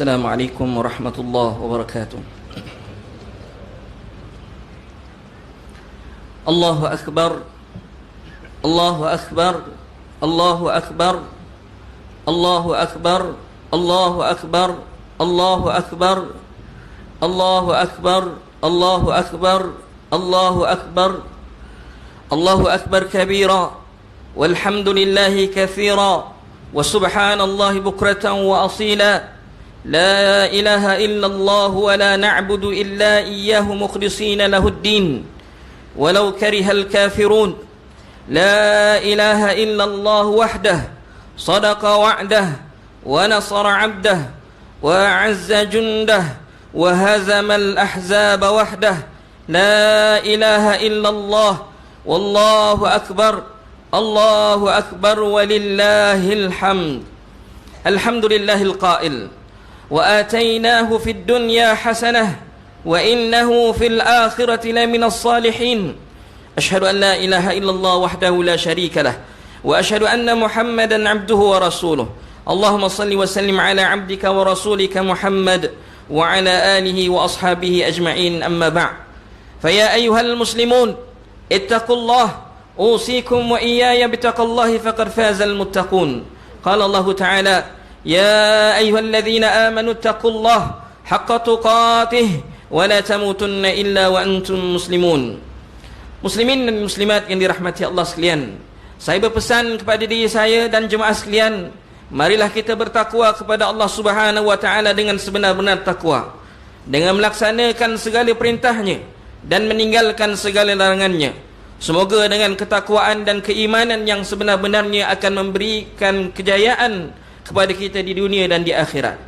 Assalamualaikum warahmatullahi wabarakatuh. Allahu Akbar, Allahu Akbar, Allahu Akbar, Allahu Akbar, Allahu Akbar, Allahu Akbar, Allahu Akbar, Allahu Akbar, Allahu Akbar, Allahu Akbar kabira, walhamdulillahi kathira, wa subhanallahi bukratan wa asila. La ilaha illallah wa la na'budu illa iyyahu mukhlisina lahuddin walau karihal kafirun. La ilaha illallah wahdah sadaqa wa'dah wa nasara 'abdah wa a'azza jundah wa hazama al-ahzaba wahdah. La ilaha illallah wallahu akbar, Allahu akbar walillahil hamd. Alhamdulillahil qail وآتيناه في الدنيا حسنة وإنه في الآخرة لمن الصالحين. أشهد أن لا إله إلا الله وحده لا شريك له وأشهد أن محمدا عبده ورسوله. اللهم صل وسلم على عبدك ورسولك محمد وعلى آله وأصحابه أجمعين. أما بعد، فيا أيها المسلمون اتقوا الله، أوصيكم وإياي بتقوى الله فقد فاز المتقون. قال الله تعالى: يا أيها الذين آمنوا اتقوا الله حق تقاته ولا تموتن إلا وأنتم مسلمون. Muslimin dan muslimat yang dirahmati Allah sekalian, saya berpesan kepada diri saya dan jemaah sekalian, marilah kita bertakwa kepada Allah Subhanahu wa taala dengan sebenar-benar takwa, dengan melaksanakan segala perintahnya dan meninggalkan segala larangannya. Semoga dengan ketakwaan dan keimanan yang sebenar-benarnya akan memberikan kejayaan kepada kita di dunia dan di akhirat.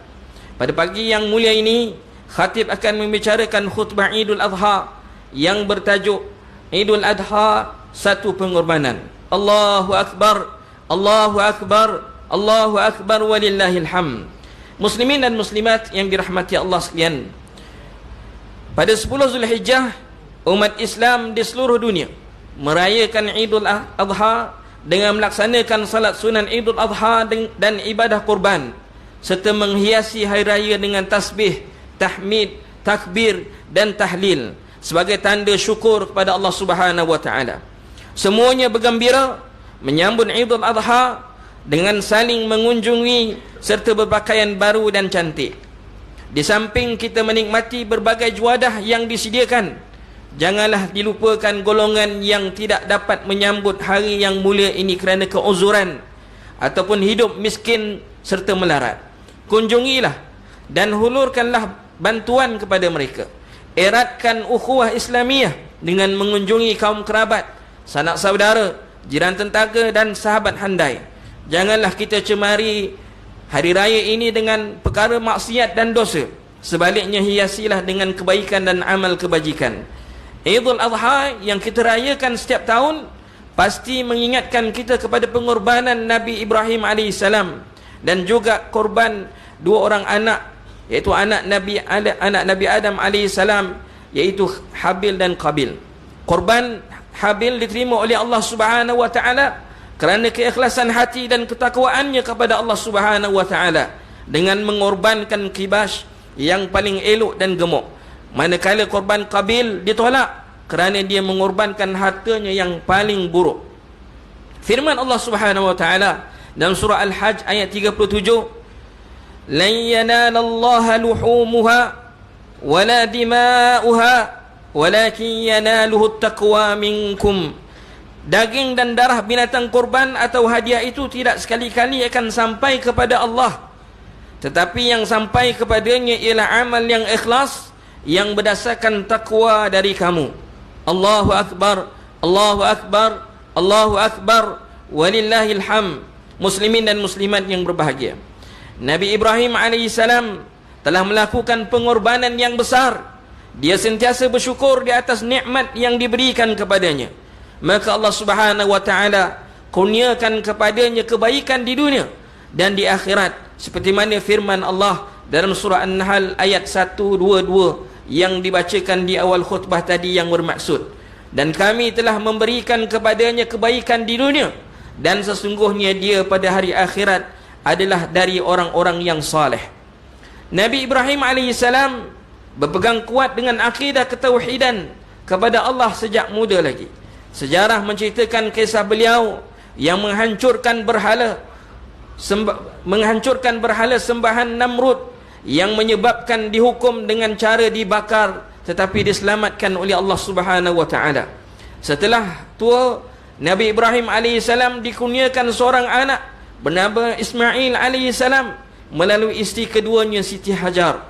Pada pagi yang mulia ini, khatib akan membicarakan khutbah Idul Adha yang bertajuk Idul Adha, satu pengorbanan. Allahu Akbar, Allahu Akbar, Allahu Akbar walillahil hamd. Muslimin dan muslimat yang dirahmati Allah sekalian, pada 10 Zulhijjah, umat Islam di seluruh dunia merayakan Idul Adha dengan melaksanakan salat sunan Idul Adha dan ibadah kurban, serta menghiasi hari raya dengan tasbih, tahmid, takbir dan tahlil sebagai tanda syukur kepada Allah Subhanahu wa taala. Semuanya bergembira menyambut Idul Adha dengan saling mengunjungi serta berpakaian baru dan cantik. Di samping kita menikmati berbagai juadah yang disediakan, janganlah dilupakan golongan yang tidak dapat menyambut hari yang mulia ini kerana keuzuran ataupun hidup miskin serta melarat. Kunjungilah dan hulurkanlah bantuan kepada mereka. Eratkan ukhuwah Islamiyah dengan mengunjungi kaum kerabat, sanak saudara, jiran tetangga dan sahabat handai. Janganlah kita cemari hari raya ini dengan perkara maksiat dan dosa. Sebaliknya, hiasilah dengan kebaikan dan amal kebajikan. Idul Adha yang kita rayakan setiap tahun pasti mengingatkan kita kepada pengorbanan Nabi Ibrahim AS dan juga korban dua orang anak, iaitu anak Nabi Adam AS, iaitu Habil dan Qabil. Korban Habil diterima oleh Allah Subhanahu wa taala kerana keikhlasan hati dan ketakwaannya kepada Allah Subhanahu wa taala dengan mengorbankan kibas yang paling elok dan gemuk. Manakala korban Qabil ditolak kerana dia mengorbankan hartanya yang paling buruk. Firman Allah Subhanahu wa taala dalam surah Al-Hajj ayat 37, "Lan yanalallaha luhumuha wala dima'uha walakin yanaluhu at-taqwa minkum." Daging dan darah binatang korban atau hadiah itu tidak sekali-kali akan sampai kepada Allah, tetapi yang sampai kepadanya ialah amal yang ikhlas yang berdasarkan takwa dari kamu. Allahu Akbar, Allahu Akbar, Allahu Akbar walillahil hamd. Muslimin dan muslimat yang berbahagia, Nabi Ibrahim AS telah melakukan pengorbanan yang besar. Dia sentiasa bersyukur di atas nikmat yang diberikan kepadanya. Maka Allah Subhanahu wa taala kurniakan kepadanya kebaikan di dunia dan di akhirat, seperti mana firman Allah dalam surah An-Nahl ayat 122 yang dibacakan di awal khutbah tadi yang bermaksud, dan kami telah memberikan kepadanya kebaikan di dunia dan sesungguhnya dia pada hari akhirat adalah dari orang-orang yang saleh. Nabi Ibrahim alaihissalam berpegang kuat dengan akidah ketauhidan kepada Allah sejak muda lagi. Sejarah menceritakan kisah beliau yang menghancurkan berhala sembahan Namrud, yang menyebabkan dihukum dengan cara dibakar, tetapi diselamatkan oleh Allah Subhanahu wa taala. Setelah tua, Nabi Ibrahim alaihissalam dikurniakan seorang anak bernama Ismail alaihissalam melalui isteri keduanya Siti Hajar.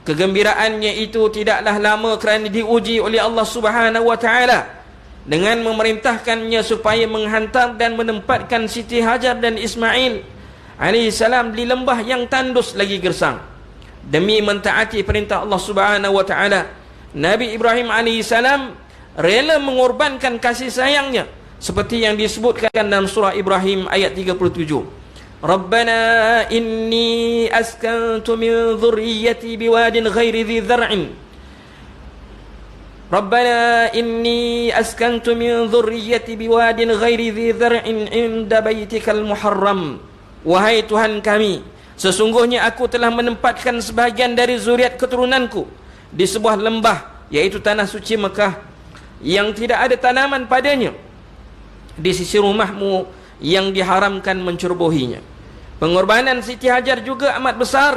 Kegembiraannya itu tidaklah lama kerana diuji oleh Allah Subhanahu wa taala dengan memerintahkannya supaya menghantar dan menempatkan Siti Hajar dan Ismail alaihissalam di lembah yang tandus lagi gersang. Demi mentaati perintah Allah Subhanahu wa taala, Nabi Ibrahim alaihissalam rela mengorbankan kasih sayangnya seperti yang disebutkan dalam surah Ibrahim ayat 37. Rabbana inni askantu min dhurriyyati biwadin ghairi dhi dhar'in. Rabbana inni askantu min dhurriyyati biwadin ghairi dhi dhar'in 'inda baitikal muharram. Wahai Tuhan kami, sesungguhnya aku telah menempatkan sebahagian dari zuriat keturunanku di sebuah lembah, yaitu tanah suci Mekah, yang tidak ada tanaman padanya, di sisi rumahmu yang diharamkan mencerobohinya. Pengorbanan Siti Hajar juga amat besar.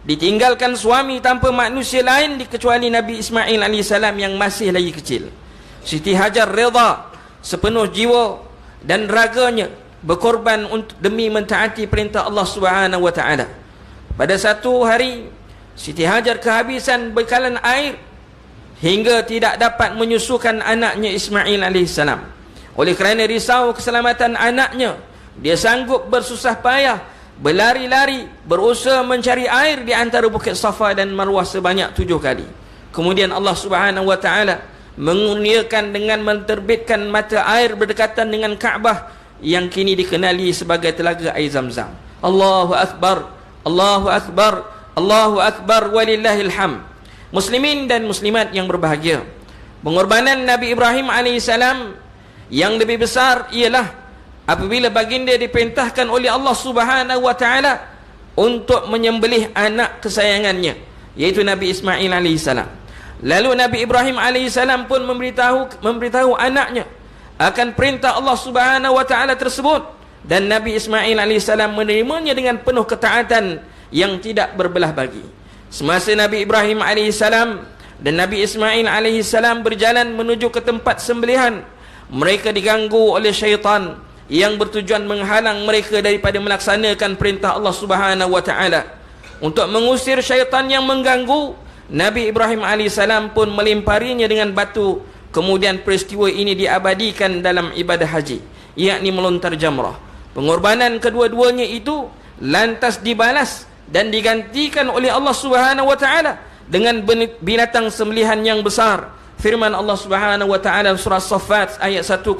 Ditinggalkan suami tanpa manusia lain kecuali Nabi Ismail alaihissalam yang masih lagi kecil. Siti Hajar reda sepenuh jiwa dan raganya berkorban demi mentaati perintah Allah Subhanahu wa taala. Pada satu hari, Siti Hajar kehabisan bekalan air hingga tidak dapat menyusukan anaknya Ismail alaihissalam. Oleh kerana risau keselamatan anaknya, dia sanggup bersusah payah berlari-lari berusaha mencari air di antara bukit Safa dan Marwah sebanyak 7 kali. Kemudian Allah Subhanahu wa taala mengurniakan dengan menterbitkan mata air berdekatan dengan Kaabah yang kini dikenali sebagai telaga air Zamzam. Allahu akbar, Allahu akbar, Allahu akbar, walillahil hamd. Muslimin dan muslimat yang berbahagia, pengorbanan Nabi Ibrahim alaihissalam yang lebih besar ialah apabila baginda diperintahkan oleh Allah Subhanahu wa taala untuk menyembelih anak kesayangannya, yaitu Nabi Ismail alaihissalam. Lalu Nabi Ibrahim alaihissalam pun memberitahu anaknya akan perintah Allah Subhanahu wa taala tersebut, dan Nabi Ismail alaihissalam menerimanya dengan penuh ketaatan yang tidak berbelah bagi. Semasa Nabi Ibrahim alaihissalam dan Nabi Ismail alaihissalam berjalan menuju ke tempat sembelihan, mereka diganggu oleh syaitan yang bertujuan menghalang mereka daripada melaksanakan perintah Allah Subhanahu wa taala. Untuk mengusir syaitan yang mengganggu, Nabi Ibrahim alaihissalam pun melemparinya dengan batu. Kemudian peristiwa ini diabadikan dalam ibadah haji, yakni melontar jamrah. Pengorbanan kedua-duanya itu lantas dibalas dan digantikan oleh Allah Subhanahu wa taala dengan binatang sembelihan yang besar. Firman Allah Subhanahu wa taala surah Saffat ayat 107,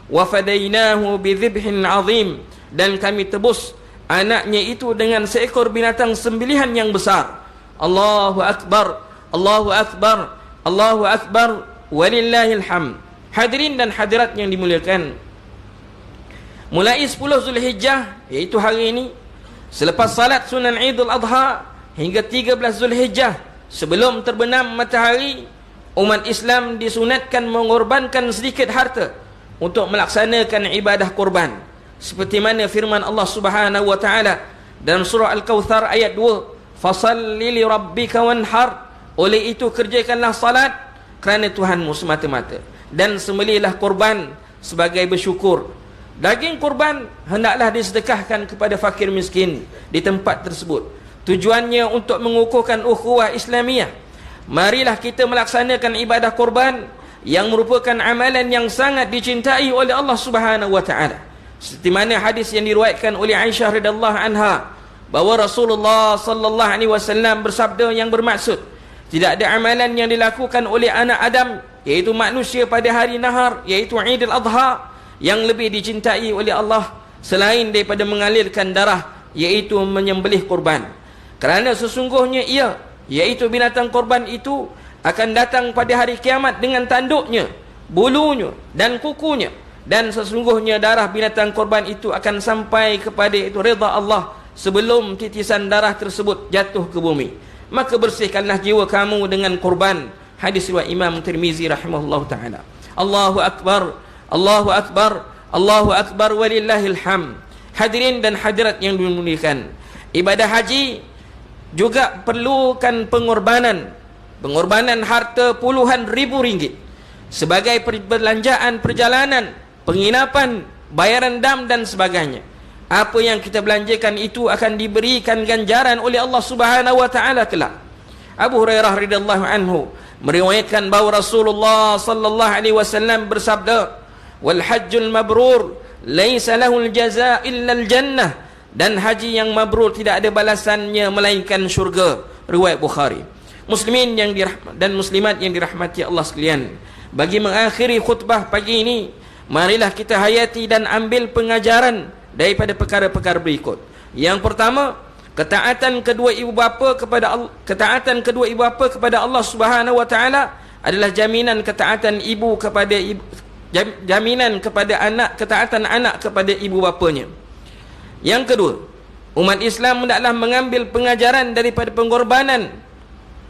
wa fadainahu bidzibhin azim, dan kami tebus anaknya itu dengan seekor binatang sembelihan yang besar. Allahu akbar, Allahu akbar, Allahu akbar, walillahil hamd. Hadirin dan hadirat yang dimuliakan, mulai 10 Zulhijjah, iaitu hari ini, selepas salat sunan Idul Adha, hingga 13 Zulhijjah, sebelum terbenam matahari, umat Islam disunatkan mengorbankan sedikit harta untuk melaksanakan ibadah korban, seperti mana firman Allah Subhanahu wa taala dalam surah Al-Kautsar ayat 2, fasalli li rabbika wanhar, oleh itu kerjakanlah salat kerana Tuhanmu semata-mata, dan sembelihlah korban sebagai bersyukur. Daging korban hendaklah disedekahkan kepada fakir miskin di tempat tersebut. Tujuannya untuk mengukuhkan ukhuwah Islamiyah. Marilah kita melaksanakan ibadah korban yang merupakan amalan yang sangat dicintai oleh Allah Subhanahu wa taala. Seperti mana hadis yang diriwayatkan oleh Aisyah radhiyallahu anha, bahawa Rasulullah sallallahu alaihi wasallam bersabda yang bermaksud, tidak ada amalan yang dilakukan oleh anak Adam, iaitu manusia pada hari nahar, iaitu Idul Adha, yang lebih dicintai oleh Allah selain daripada mengalirkan darah, iaitu menyembelih korban. Kerana sesungguhnya ia, iaitu binatang korban itu, akan datang pada hari kiamat dengan tanduknya, bulunya dan kukunya, dan sesungguhnya darah binatang korban itu akan sampai kepada itu rida Allah sebelum titisan darah tersebut jatuh ke bumi. Maka bersihkanlah jiwa kamu dengan kurban. Hadis riwayat Imam Tirmizi rahimahullah ta'ala. Allahu Akbar, Allahu Akbar, Allahu Akbar, walillahil hamd. Hadirin dan hadirat yang dimuliakan, ibadah haji juga perlukan pengorbanan harta puluhan ribu ringgit sebagai perbelanjaan perjalanan, penginapan, bayaran dam dan sebagainya. Apa yang kita belanjakan itu akan diberikan ganjaran oleh Allah Subhanahu wa taala kelak. Abu Hurairah radhiyallahu anhu meriwayatkan bahawa Rasulullah sallallahu alaihi wasallam bersabda, "Wal hajjul mabrur laisa lahul jazaa illa al jannah." Dan haji yang mabrur tidak ada balasannya melainkan syurga. Riwayat Bukhari. Muslimin yang dan muslimat yang dirahmati Allah sekalian, bagi mengakhiri khutbah pagi ini, marilah kita hayati dan ambil pengajaran daripada perkara-perkara berikut. Yang pertama, ketaatan kedua ibu bapa kepada Allah Subhanahu wa taala adalah jaminan ketaatan ibu kepada jaminan kepada anak, ketaatan anak kepada ibu bapanya. Yang kedua, umat Islam hendaklah mengambil pengajaran daripada pengorbanan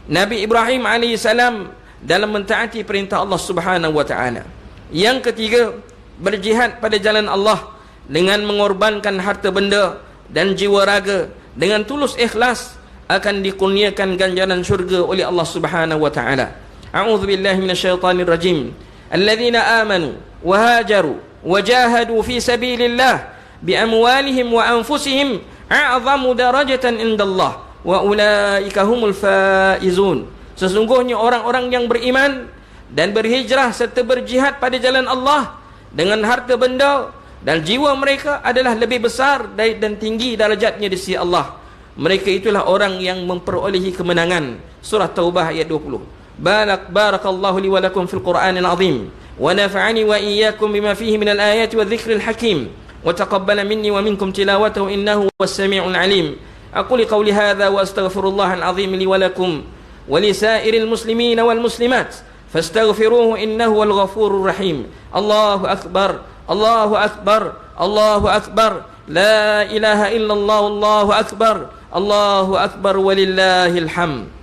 Nabi Ibrahim alaihissalam dalam mentaati perintah Allah Subhanahu wa taala. Yang ketiga, berjihad pada jalan Allah dengan mengorbankan harta benda dan jiwa raga dengan tulus ikhlas akan dikurniakan ganjaran syurga oleh Allah Subhanahu wa taala. A'udzubillahi minasyaitonir rajim. Alladzina amanu wa hajaru wa jahadu fi sabilillah bi amwalihim wa anfusihim a'zamu darajatan indallah wa ulaika humul faizun. Sesungguhnya orang-orang yang beriman dan berhijrah serta berjihad pada jalan Allah dengan harta benda dan jiwa mereka adalah lebih besar dan tinggi darajatnya di sisi Allah. Mereka itulah orang yang memperolehi kemenangan. Surah Taubah ayat 20. Barakallahu li wa lakum fil Qur'anil azim wa nafa'ani wa iyyakum bima fihi minal ayati wadh-dhikril hakim wa taqabbala minni wa minkum tilawatahu innahu was-sami'ul 'alim. Aqulu qawli hadza wa astaghfirullahal azim li wa lakum wa li sa'iril muslimina wal muslimat fastaghfiruhu innahu wal ghafurur rahim. Allahu akbar, Allahu akbar, Allahu akbar, la ilaha illallah, Allahu akbar, Allahu akbar, walillahil hamd.